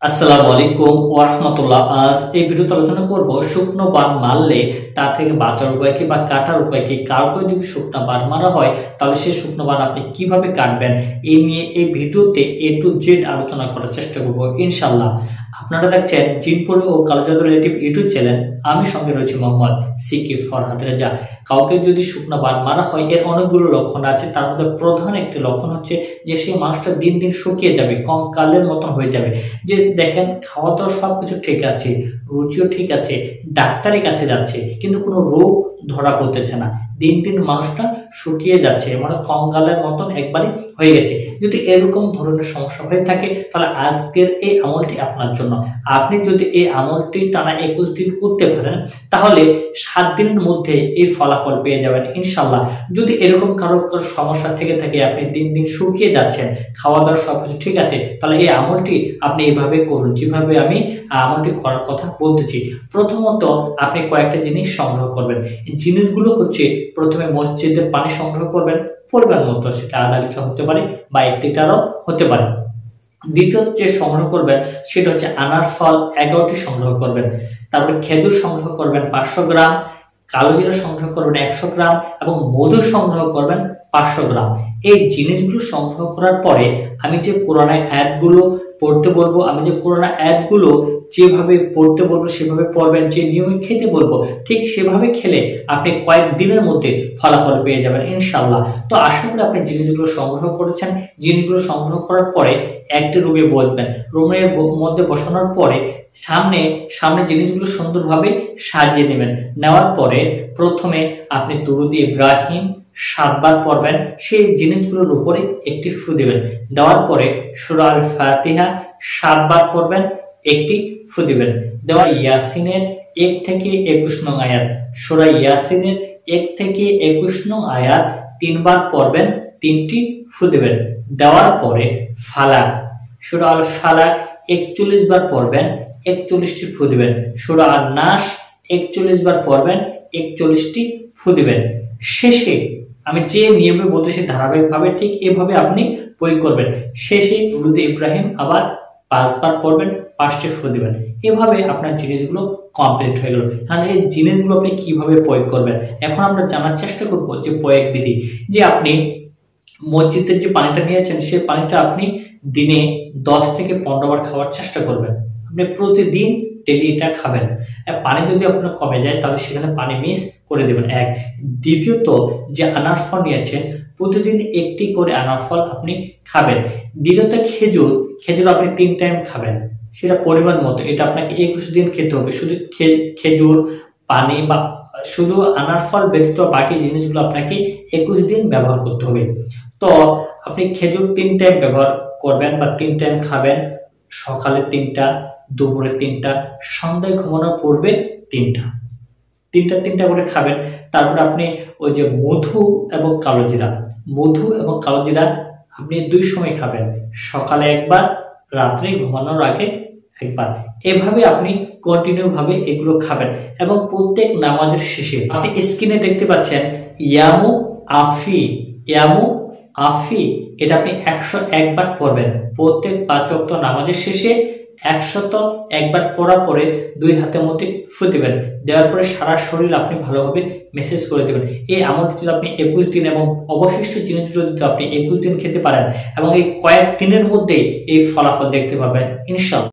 আসসালামু আলাইকুম ওয়া রাহমাতুল্লাহ। আজ এই ভিডিওতে আলোচনা করব শুকনো বান মারলে তা থেকে বাঁচার উপায় কি বা কাটার উপায় কি। কাউকে যদি শুকনো বান মারা হয় তাহলে সেই শুকনো বান আপনি কিভাবে কাটবেন এই নিয়ে এই ভিডিওতে A to Z আলোচনা করার চেষ্টা করব ইনশাআল্লাহ। আপনারা দেখছেন জিনপুরি ও কালো জাদু রিলেটিভ ইউটিউব চ্যানেল। আমি সঙ্গে রয়েছি মোহাম্মদ সিকিব ফরহাদ রেজা। কাউকে যদি শুকনো বান মারা হয় এর অনেকগুলো লক্ষণ আছে, তার মধ্যে প্রধান একটি লক্ষণ হচ্ছে যে সেই মানুষটা দিন দিন শুকিয়ে যাবে, কঙ্কালের মতন হয়ে যাবে। যে দেখেন খাওয়া দাওয়া সবকিছু ঠিক আছে, রুচিও ঠিক আছে, ডাক্তারের কাছে যাচ্ছে কিন্তু কোনো রোগ ধরা পড়তেছে না, দিন দিন মানুষটা শুকিয়ে যাচ্ছে, মানে কঙ্কালের মতন একবারে হয়ে গেছে। যদি এরকম ধরনের সমস্যা হয়ে থাকে তাহলে আজকের এই আমলটি আপনার জন্য। আপনি যদি এই আমলটি টানা 21 দিন করতে পারেন তাহলে 7 দিনের মধ্যে এই ফলাফল পেয়ে যাবেন ইনশাল্লাহ। যদি এরকম কারো সমস্যা থেকে থাকে, আপনি দিন দিন শুকিয়ে যাচ্ছেন, খাওয়া দাওয়া সবকিছু ঠিক আছে, তাহলে এই আমলটি আপনি এইভাবে করুন যেভাবে আমি আমলটি করার কথা বলতেছি। প্রথমত আপনি কয়েকটা জিনিস সংগ্রহ করবেন। এই জিনিসগুলো হচ্ছে প্রথমে মসজিদের পানি সংগ্রহ করবেন পরিমাণ মতো, সেটা আধা লিটার হতে পারে বা 1 লিটারও হতে পারে। দ্বিতীয়ত যে সংগ্রহ করবেন সেটা হচ্ছে আনার ফল 11টি সংগ্রহ করবেন। তারপরে খেজুর সংগ্রহ করবেন 500 গ্রাম, কালো জিরা সংগ্রহ করবেন 100 গ্রাম এবং মধু সংগ্রহ করবেন 500 গ্রাম। এই জিনিসগুলো সংগ্রহ করার পরে আমি যে কোরআনের আয়াতগুলো পড়তে বলবো, আমি যে কোরআনের আয়াতগুলো যেভাবে পড়তে বলবো সেভাবে পড়বেন, যে নিয়মে খেতে বলবো ঠিক সেভাবে খেলে আপনি কয়েক দিনের মধ্যে ফলাফল পেয়ে যাবেন ইনশাআল্লাহ। তো আশা করি আপনি জিনিসগুলো সংগ্রহ করেছেন। জিনিসগুলো সংগ্রহ করার পরে একটি রুমে বসবেন। রুমের মধ্যে বসানোর পরে সামনে জিনিসগুলো সুন্দরভাবে সাজিয়ে নেবেন। নেওয়ার পরে প্রথমে আপনি দুরূদ ইব্রাহিম 7 বার পড়বেন, সেই জিনিসগুলোর উপরে একটি ফু দিবেন। দেওয়ার পরে সূরা আল ফাতিহা 7 বার পড়বেন, একটি ফু দিবেন। দেওয়া ইয়াসিনের 1 থেকে 21 নং আয়াত, সূরা ইয়াসিনের 1 থেকে 21 নং আয়াত 3 বার পড়বেন, 3টি ফু দিবেন। দেওয়ার পরে ফালাক, সূরা আল ফালাক 41 বার পড়বেন, 41টি ফু দিবেন। সূরা আন নাস 41 বার পড়বেন, 41টি ফু দিবেন। শেষে আমি যে নিয়মে বলতেছি ধারাবাহিকভাবে ঠিক এভাবে আপনি প্রয়োগ করবেন। শেষে দুরূদ ইব্রাহিম আবার 5 বার পড়বেন, 5টি ফু দিবেন। এভাবে আপনার জিনিসগুলো কমপ্লিট হয়ে গেল। কারণ এই জিনিসগুলো আপনি কিভাবে প্রয়োগ করবেন এখন আমরা জানার চেষ্টা করব যে প্রয়োগ বিধি। যে আপনি মসজিদের যে পানিটা নিয়েছেন সেই পানিটা আপনি দিনে 10 থেকে 15 বার খাওয়ার চেষ্টা করবেন। আপনি প্রতিদিন ডেলি এটা খাবেন। পানি যদি আপনার কমে যায় তাহলে সেখানে পানি মিক্স করে দেবেন 1। দ্বিতীয়ত যে আনার ফল নিয়েছেন প্রতিদিন একটি করে আনার ফল আপনি খাবেন। দ্বিতীয়ত খেজুর আপনি 3 টাইম খাবেন, সেটা পরিমাণ মতো। এটা আপনাকে 21 দিন খেতে হবে। শুধু খেজুর, পানি বা শুধু আনার ফল ব্যতীত বাকি জিনিসগুলো আপনাকে 21 দিন ব্যবহার করতে হবে। তো আপনি খেজুর 3 টাইম ব্যবহার করবেন বা 3 টাইম খাবেন। সকালে 3টা, দুপুরে 3টা, সন্ধ্যায় ঘুমানোর পূর্বে 3টা, 3টা করে খাবেন। তারপরে আপনি ওই যে মধু এবং কালো জিরা আপনি 2 সময় খাবেন, সকালে একবার, রাত্রে ঘুমানোর আগে একবার। এভাবে আপনি কন্টিনিউ ভাবে এগুলো খাবেন এবং প্রত্যেক নামাজের শেষে আপনি স্ক্রিনে দেখতে পাচ্ছেন ইয়ামু আফি, এটা আপনি 101 বার পড়বেন। প্রত্যেক 5 ওয়াক্ত নামাজের শেষে 101 বার পড়ার পরে 2 হাতের মধ্যে ফু দিবেন। দেওয়ার পরে সারা শরীর আপনি ভালোভাবে মেসেজ করে দেবেন। এই আমলটি যদি আপনি 21 দিন এবং অবশিষ্ট জিনিসগুলো যদি আপনি 21 দিন খেতে পারেন এবং এই কয়েক দিনের মধ্যে এই ফলাফল দেখতে পাবেন ইনশাআল্লাহ।